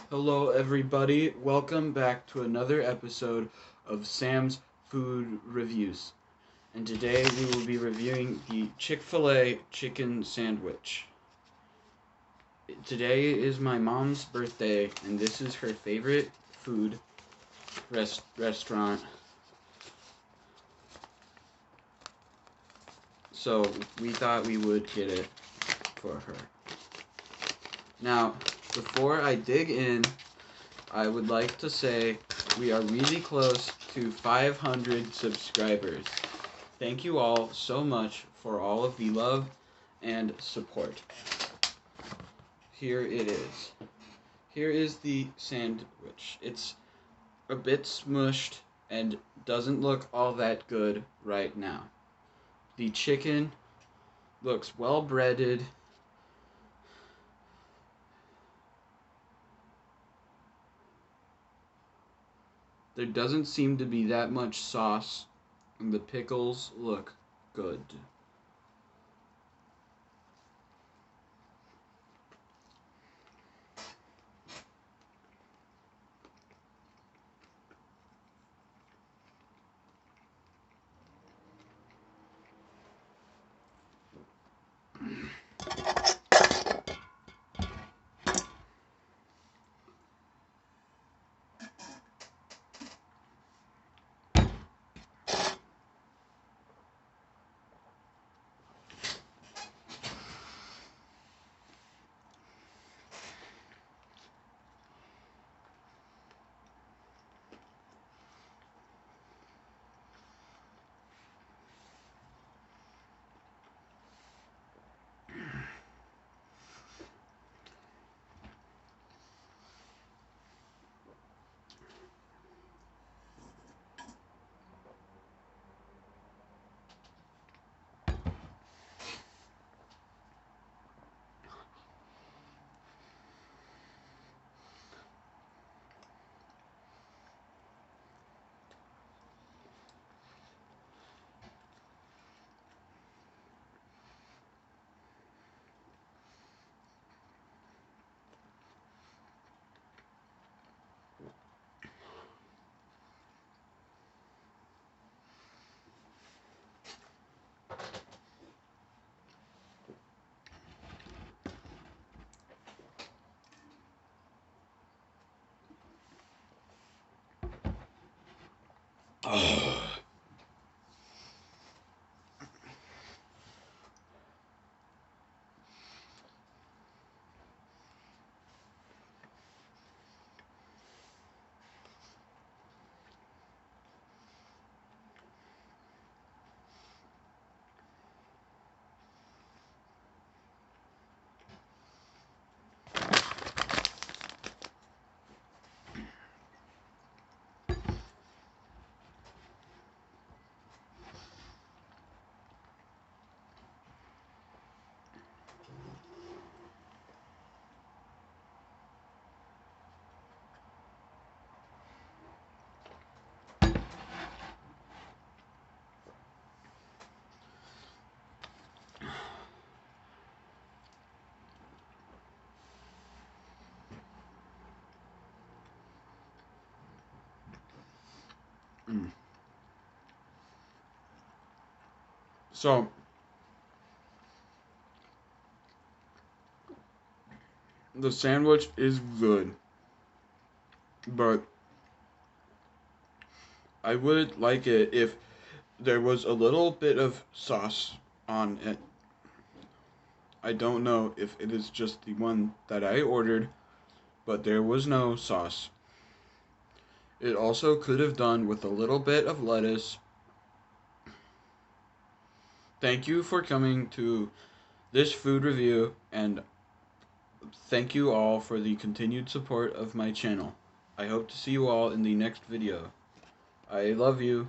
Hello, everybody. Welcome back to another episode of Sam's Food Reviews. And today we will be reviewing the Chick-fil-A chicken sandwich. Today is my mom's birthday, and this is her favorite food restaurant. So we thought we would get it for her. Now, before I dig in, I would like to say we are really close to 500 subscribers. Thank you all so much for all of the love and support. Here it is. Here is the sandwich. It's a bit smushed and doesn't look all that good right now. The chicken looks well breaded. There doesn't seem to be that much sauce, and the pickles look good. Oh. Mm. So, the sandwich is good, but I would like it if there was a little bit of sauce on it. I don't know if it is just the one that I ordered, but there was no sauce. It also could have done with a little bit of lettuce. Thank you for coming to this food review, and thank you all for the continued support of my channel. I hope to see you all in the next video. I love you.